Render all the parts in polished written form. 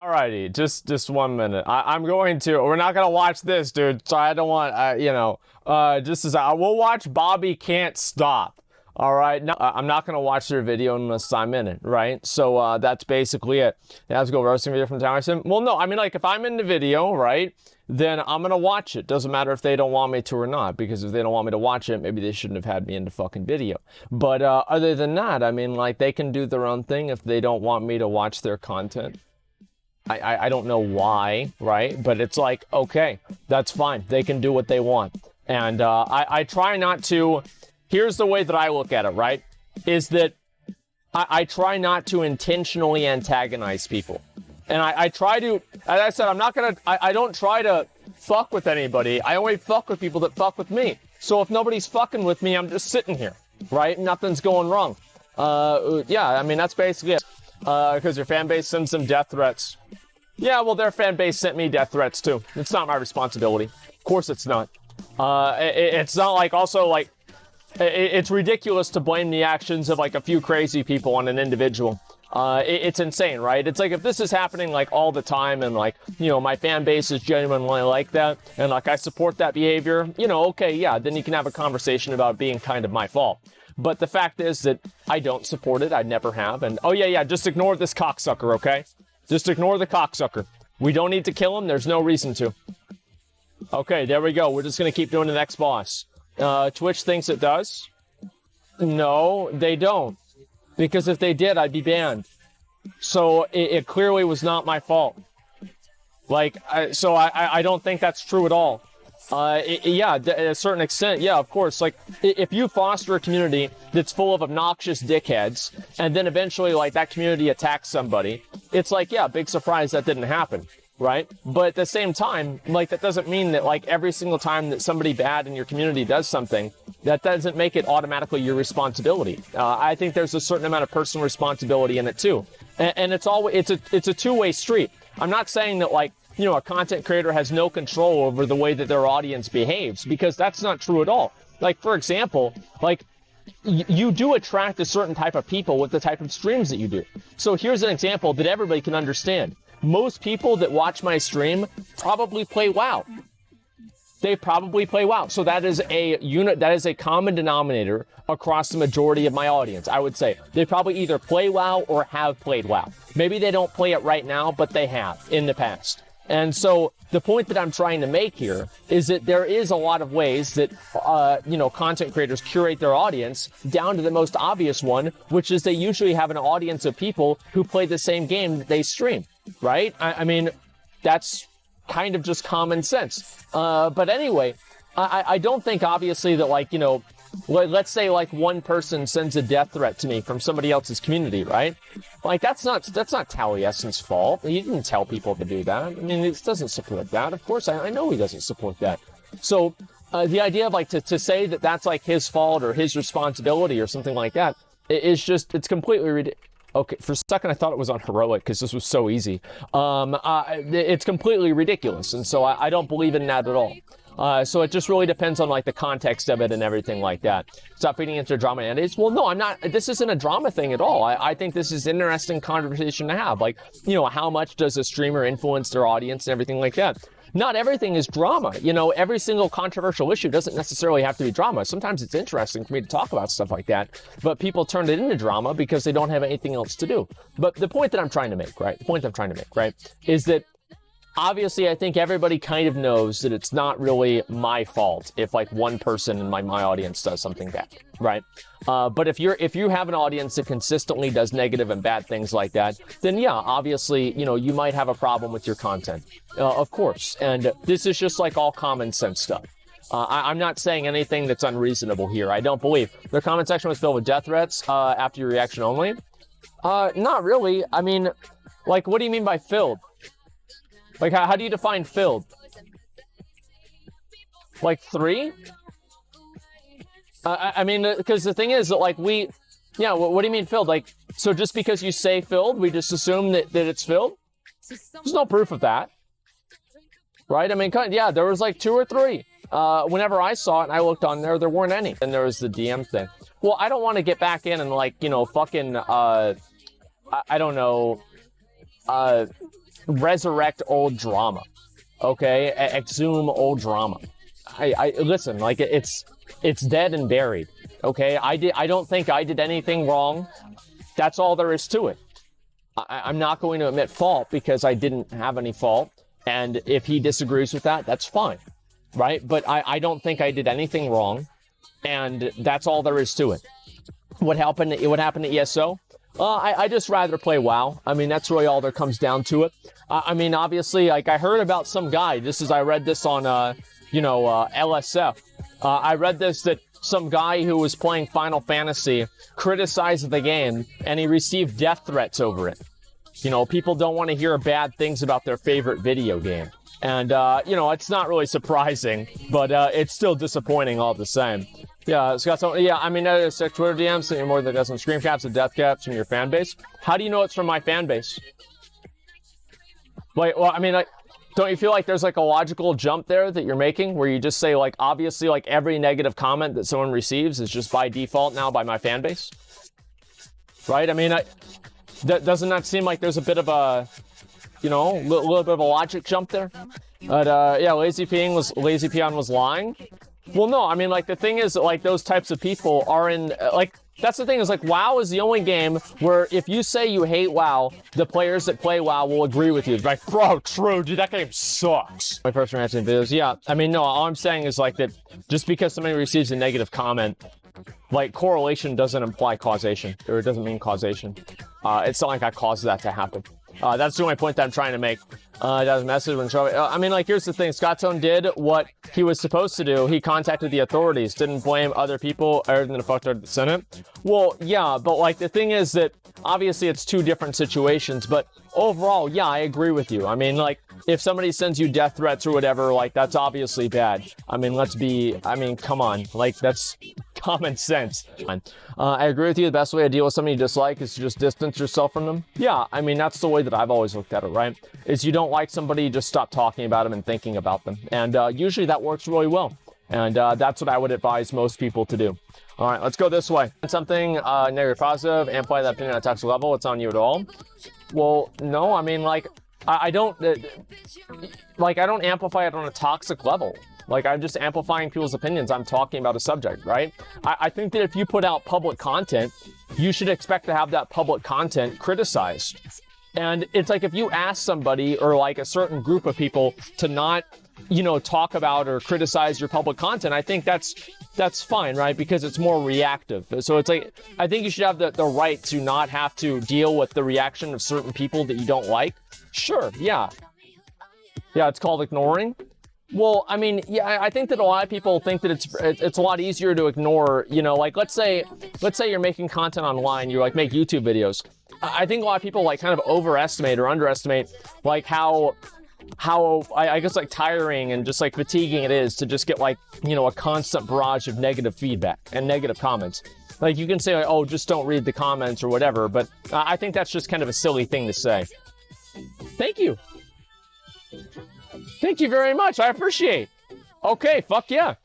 Alrighty, just 1 minute. I'm going to. We're not gonna watch this, dude. So I don't want. Just as we'll watch Bobby Can't Stop. All right. No, I'm not gonna watch their video unless I'm in it, right? So that's basically it. Let's go roasting video from Taliesin. Well, no, I mean, like, if I'm in the video, right, then I'm gonna watch it. Doesn't matter if they don't want me to or not, because if they don't want me to watch it, maybe they shouldn't have had me in the fucking video. But other than that, I mean, like, they can do their own thing if they don't want me to watch their content. I don't know why, right? But it's like, okay, that's fine. They can do what they want. And I try not to. Here's the way that I look at it, right? Is that I try not to intentionally antagonize people. And I try to, as I said, I don't try to fuck with anybody. I only fuck with people that fuck with me. So if nobody's fucking with me, I'm just sitting here, right? Nothing's going wrong. Yeah, I mean, that's basically it. Because your fan base sends them death threats. Yeah, well, their fan base sent me death threats too. It's not my responsibility. Of course it's not. It's not like, also, like, it's ridiculous to blame the actions of, like, a few crazy people on an individual. It's insane, right? It's like, if this is happening, like, all the time, and, like, you know, my fan base is genuinely like that, and, like, I support that behavior, you know, okay, yeah, then you can have a conversation about it being kind of my fault. But the fact is that I don't support it. I never have. And, oh, yeah, just ignore this cocksucker, okay? Just ignore the cocksucker. We don't need to kill him. There's no reason to. Okay, there we go. We're just going to keep doing the next boss. Twitch thinks it does. No, they don't. Because if they did, I'd be banned. So it clearly was not my fault. Like, so I don't think that's true at all. Yeah, to a certain extent, yeah, of course. Like, if you foster a community that's full of obnoxious dickheads, and then eventually, like, that community attacks somebody, it's like, yeah, big surprise that didn't happen, right? But at the same time, like, that doesn't mean that, like, every single time that somebody bad in your community does something, that doesn't make it automatically your responsibility. I think there's a certain amount of personal responsibility in it too, and it's a two-way street. I'm not saying that, like, you know, a content creator has no control over the way that their audience behaves, because that's not true at all. Like, for example, like, you do attract a certain type of people with the type of streams that you do. So here's an example that everybody can understand. Most people that watch my stream probably play WoW. They probably play WoW. So that is a common denominator across the majority of my audience. I would say they probably either play WoW or have played WoW. Maybe they don't play it right now, but they have in the past. And so the point that I'm trying to make here is that there is a lot of ways that, you know, content creators curate their audience, down to the most obvious one, which is they usually have an audience of people who play the same game that they stream, right? I mean, that's kind of just common sense. But anyway, I don't think, obviously, that, like, you know, let's say, like, one person sends a death threat to me from somebody else's community, right? Like, that's not Taliesin's fault. He didn't tell people to do that. I mean, it doesn't support that. Of course, I know he doesn't support that. So the idea of, like, to say that that's, like, his fault or his responsibility or something like that is just, it's completely ridiculous. Okay, for a second I thought it was on heroic because this was so easy. It's completely ridiculous, and so I don't believe in that at all. So it just really depends on, like, the context of it and everything like that. Stop feeding into drama and it's, well, no, I'm not. This isn't a drama thing at all. I think this is an interesting conversation to have. Like, you know, how much does a streamer influence their audience and everything like that? Not everything is drama. You know, every single controversial issue doesn't necessarily have to be drama. Sometimes it's interesting for me to talk about stuff like that, but people turn it into drama because they don't have anything else to do. But the point that I'm trying to make, right? Is that obviously I think everybody kind of knows that it's not really my fault if, like, one person in my audience does something bad, right? But if you have an audience that consistently does negative and bad things like that, then yeah, obviously, you know, you might have a problem with your content, of course. And this is just, like, all common sense stuff. I'm not saying anything that's unreasonable here. I don't believe. Their comment section was filled with death threats after your reaction only. Not really. I mean, like, what do you mean by filled? Like, how do you define filled? Like 3? I mean, because the thing is that, like, yeah, what do you mean filled? Like, so just because you say filled, we just assume that it's filled? There's no proof of that. Right? I mean, yeah, there was like 2 or 3. Whenever I saw it and I looked on there weren't any. And there was the DM thing. Well, I don't want to get back in and, like, you know, fucking, I don't know, resurrect old drama, okay? Exhume old drama. I listen, like, it's dead and buried, okay? I don't think I did anything wrong. That's all there is to it. I'm not going to admit fault because I didn't have any fault. And if he disagrees with that, that's fine, right? But I don't think I did anything wrong. And that's all there is to it. What happened to ESO? I just rather play WoW. I mean, that's really all there comes down to it. I mean, obviously, like, I heard about some guy, I read this on, LSF. I read this, that some guy who was playing Final Fantasy criticized the game, and he received death threats over it. You know, people don't want to hear bad things about their favorite video game. And, it's not really surprising, but it's still disappointing all the same. Yeah, Scott, so, yeah, I mean, Twitter DMs, sent you more than a dozen screen caps and death caps from your fan base. How do you know it's from my fan base? Wait, well, I mean, like, don't you feel like there's, like, a logical jump there that you're making where you just say, like, obviously, like, every negative comment that someone receives is just by default now by my fan base? Right? I mean, doesn't that seem like there's a bit of a, little bit of a logic jump there? But, yeah, Lazy Peon was lying. Well, no, I mean, like, the thing is, like, those types of people are in, like, that's the thing is, like, WoW is the only game where if you say you hate WoW, the players that play WoW will agree with you. It's like, bro, true, dude, that game sucks. My first reaction videos, yeah. I mean, no, all I'm saying is, like, that just because somebody receives a negative comment, like, correlation doesn't imply causation, or it doesn't mean causation. It's not like I caused that to happen. That's the only point that I'm trying to make. That was a message when showing. I mean, like, here's the thing. Scottone did what he was supposed to do. He contacted the authorities, didn't blame other people other than the fucked out of the Senate. Well, yeah, but, like, the thing is that obviously it's two different situations, but overall, yeah, I agree with you. I mean, like, if somebody sends you death threats or whatever, like, that's obviously bad. I mean, come on. Like, that's common sense. I agree with you. The best way to deal with somebody you dislike is to just distance yourself from them. Yeah, I mean, that's the way that I've always looked at it, right? Is you don't like somebody, just stop talking about them and thinking about them. And usually that works really well. And that's what I would advise most people to do. All right, let's go this way. Something negative, positive, amplify that opinion at a toxic level. It's on you at all. Well, no, I mean, like, I don't amplify it on a toxic level. Like, I'm just amplifying people's opinions. I'm talking about a subject, right? I think that if you put out public content, you should expect to have that public content criticized. And it's like if you ask somebody or like a certain group of people to not, talk about or criticize your public content, I think that's fine, right? Because it's more reactive. So it's like, I think you should have the right to not have to deal with the reaction of certain people that you don't like. Sure, yeah. Yeah, it's called ignoring. Well, I mean, yeah, I think that a lot of people think that it's a lot easier to ignore, like, let's say you're making content online, you like make YouTube videos. I think a lot of people like kind of overestimate or underestimate like how I guess like tiring and just like fatiguing it is to just get like, a constant barrage of negative feedback and negative comments. Like, you can say, like, oh, just don't read the comments or whatever, but I think that's just kind of a silly thing to say. Thank you. Thank you very much. I appreciate. Okay, fuck yeah.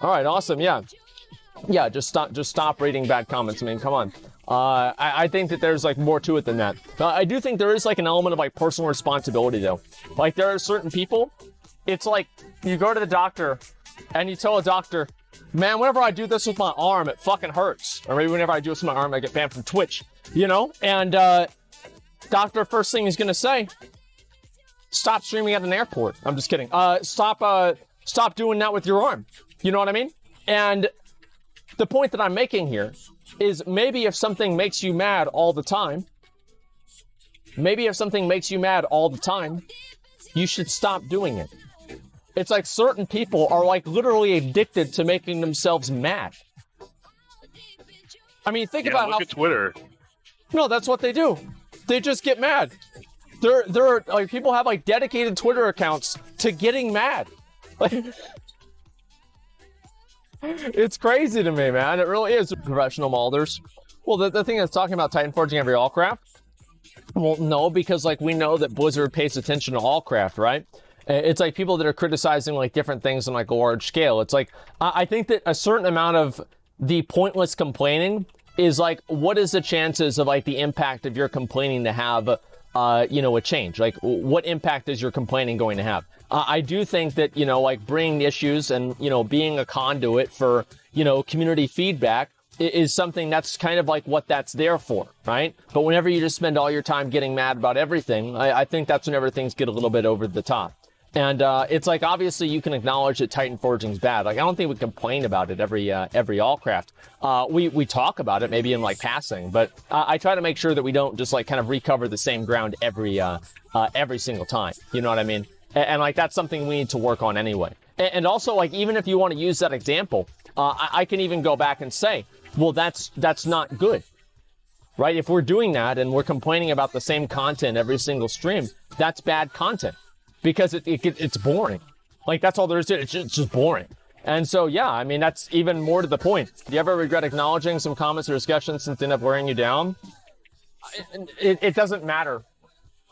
All right, awesome. Yeah. Yeah, just stop reading bad comments. I mean, come on. I think that there's like more to it than that. I do think there is like an element of like personal responsibility though. Like, there are certain people, it's like you go to the doctor and you tell a doctor, man, whenever I do this with my arm, it fucking hurts. Or maybe whenever I do this with my arm, I get banned from Twitch, And doctor, first thing he's gonna say, stop streaming at an airport. I'm just kidding. Stop doing that with your arm. You know what I mean? And the point that I'm making here is maybe if something makes you mad all the time, you should stop doing it. It's like certain people are like literally addicted to making themselves mad. I mean, think about look at Twitter. No, that's what they do. They just get mad. They're like, people have like dedicated Twitter accounts to getting mad. Like, it's crazy to me, man. It really is. Professional molders. Well, the thing that's talking about Titan forging every allcraft. Well, no, because like we know that Blizzard pays attention to allcraft, right? It's like people that are criticizing like different things on like a large scale. It's like, I think that a certain amount of the pointless complaining is like, what is the chances of like the impact of your complaining to have you know, a change? Like, what impact is your complaining going to have? I do think that, you know, like bringing issues and, you know, being a conduit for, you know, community feedback is something that's kind of like what that's there for, right? But whenever you just spend all your time getting mad about everything, I think that's whenever things get a little bit over the top. And it's like, obviously you can acknowledge that Titan forging's bad. Like, I don't think we complain about it every Allcraft. We talk about it maybe in like passing, but I try to make sure that we don't just like kind of recover the same ground every single time. You know what I mean? And like, that's something we need to work on anyway. And also, like, even if you want to use that example, I can even go back and say, well, that's not good, right? If we're doing that and we're complaining about the same content every single stream, that's bad content because it's boring. Like, that's all there is to it. It's just boring. And so, yeah, I mean, that's even more to the point. Do you ever regret acknowledging some comments or discussions since they end up wearing you down? It doesn't matter.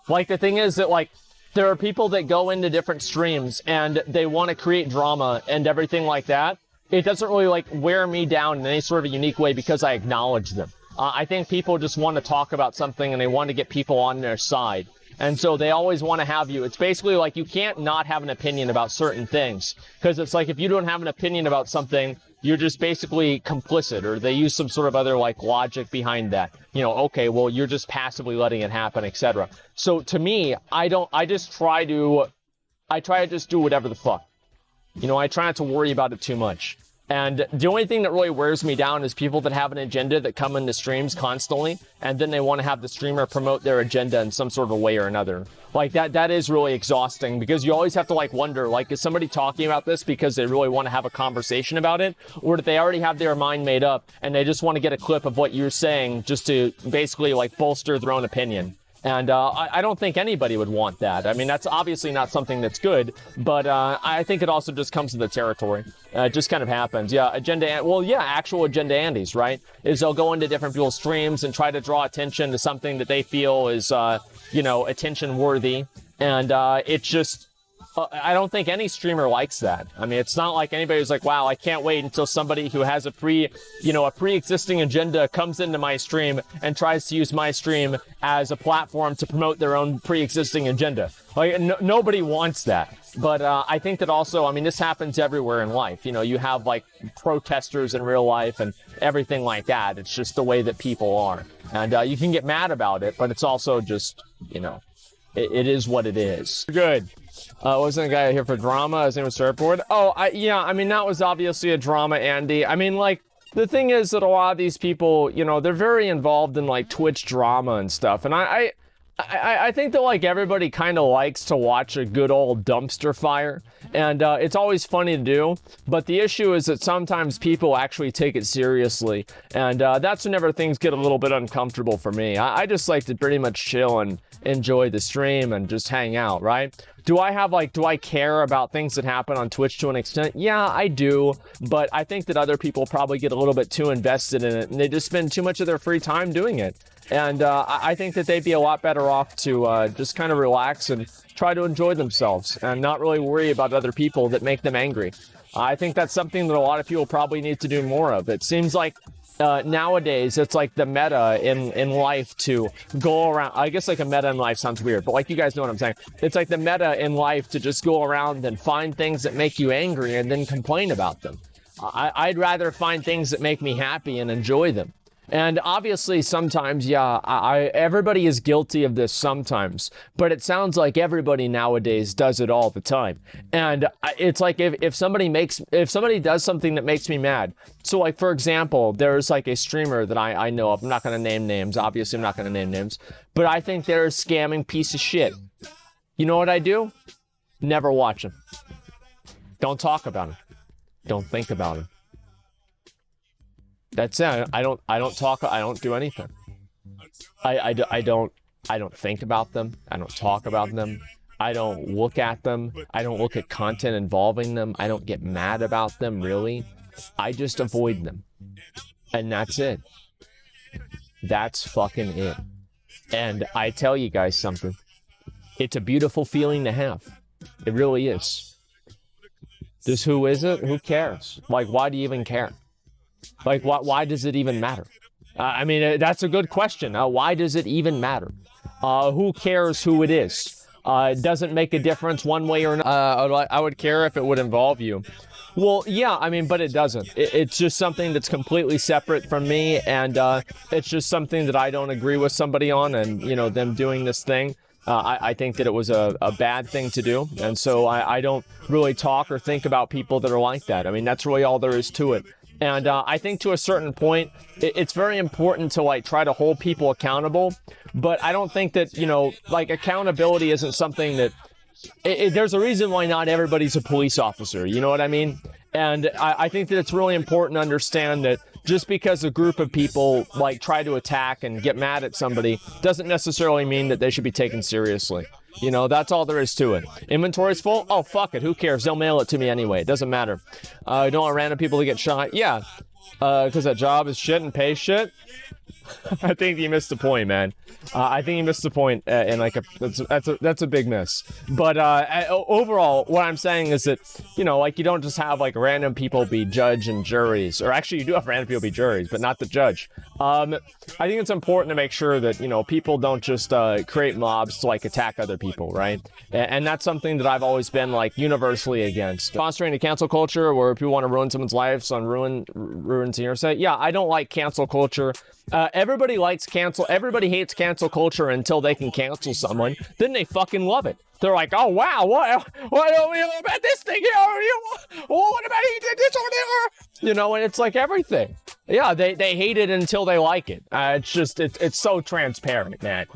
Like, the thing is that, like, there are people that go into different streams and they want to create drama and everything like that. It doesn't really like wear me down in any sort of a unique way because I acknowledge them. I think people just want to talk about something and they want to get people on their side. And so they always want to have you. It's basically like you can't not have an opinion about certain things. Because it's like if you don't have an opinion about something, you're just basically complicit, or they use some sort of other like logic behind that. You know, okay, well, you're just passively letting it happen, etc. So to me, I try to just do whatever the fuck. You know, I try not to worry about it too much. And the only thing that really wears me down is people that have an agenda that come into streams constantly, and then they want to have the streamer promote their agenda in some sort of a way or another. Like, that is really exhausting, because you always have to, like, wonder, like, is somebody talking about this because they really want to have a conversation about it? Or do they already have their mind made up, and they just want to get a clip of what you're saying just to basically, like, bolster their own opinion? And I don't think anybody would want that. I mean, that's obviously not something that's good, but I think it also just comes to the territory. It just kind of happens. Yeah, actual agenda Andes, right? Is they'll go into different people's streams and try to draw attention to something that they feel is, attention worthy. And it's just, I don't think any streamer likes that. I mean, it's not like anybody's like, wow, I can't wait until somebody who has a pre-existing agenda comes into my stream and tries to use my stream as a platform to promote their own pre-existing agenda. Like, nobody wants that. But I think that also, I mean, this happens everywhere in life. You know, you have like protesters in real life and everything like that. It's just the way that people are. And you can get mad about it, but it's also just, you know, it is what it is. Good. Wasn't a guy here for drama? His name was Surfboard. I mean, that was obviously a drama, Andy. I mean, like, the thing is that a lot of these people, you know, they're very involved in, like, Twitch drama and stuff. And I think that, like, everybody kind of likes to watch a good old dumpster fire. And it's always funny to do. But the issue is that sometimes people actually take it seriously. And that's whenever things get a little bit uncomfortable for me. I just like to pretty much chill and enjoy the stream and just hang out, right? Do I care about things that happen on Twitch to an extent? Yeah, I do. But I think that other people probably get a little bit too invested in it, and they just spend too much of their free time doing it. And I think that they'd be a lot better off to just kind of relax and try to enjoy themselves and not really worry about other people that make them angry. I think that's something that a lot of people probably need to do more of. It seems like nowadays it's like the meta in life to go around. I guess like a meta in life sounds weird, but like, you guys know what I'm saying. It's like the meta in life to just go around and find things that make you angry and then complain about them. I'd rather find things that make me happy and enjoy them. And obviously sometimes, yeah, everybody is guilty of this sometimes, but it sounds like everybody nowadays does it all the time. And it's like if somebody does something that makes me mad. So like, for example, there's like a streamer that I know of. I'm not going to name names. Obviously, I'm not going to name names, but I think they're a scamming piece of shit. You know what I do? Never watch them. Don't talk about them. Don't think about them. That's it. I don't talk. I don't do anything. I don't think about them. I don't talk about them. I don't look at them. I don't look at content involving them. I don't get mad about them, really. I just avoid them. And that's it. That's fucking it. And I tell you guys something. It's a beautiful feeling to have. It really is. Just who is it? Who cares? Like, why do you even care? Like, why does it even matter? I mean, that's a good question. Why does it even matter? who cares who it is? It doesn't make a difference one way or another. I would care if it would involve you. Well, yeah, I mean, but it doesn't. It's just something that's completely separate from me, and it's just something that I don't agree with somebody on, and, you know, them doing this thing. I think that it was a bad thing to do, and so I don't really talk or think about people that are like that. I mean, that's really all there is to it. And I think to a certain point, it's very important to, like, try to hold people accountable, but I don't think that, you know, like, accountability isn't something that... there's a reason why not everybody's a police officer, you know what I mean? And I think that it's really important to understand that just because a group of people, like, try to attack and get mad at somebody doesn't necessarily mean that they should be taken seriously. You know, that's all there is to it. Inventory's full? Oh, fuck it. Who cares? They'll mail it to me anyway. It doesn't matter. You don't want random people to get shot? Yeah. Because that job is shit and pays shit? I think you missed the point, man. I think you missed the point, and like that's a big miss. But overall, what I'm saying is that, you know, like, you don't just have, like, random people be judge and juries, or actually you do have random people be juries, but not the judge. I think it's important to make sure that, you know, people don't just create mobs to, like, attack other people, right? And that's something that I've always been, like, universally against. Fostering a cancel culture where people want to ruin someone's lives on ruins hearsay. Yeah, I don't like cancel culture. Everybody likes cancel. Everybody hates cancel culture until they can cancel someone. Then they fucking love it. They're like, oh, wow, what don't we know about this thing here? What about he did this or there? You know, and it's like everything. Yeah, they hate it until they like it. It's just, it's so transparent, man.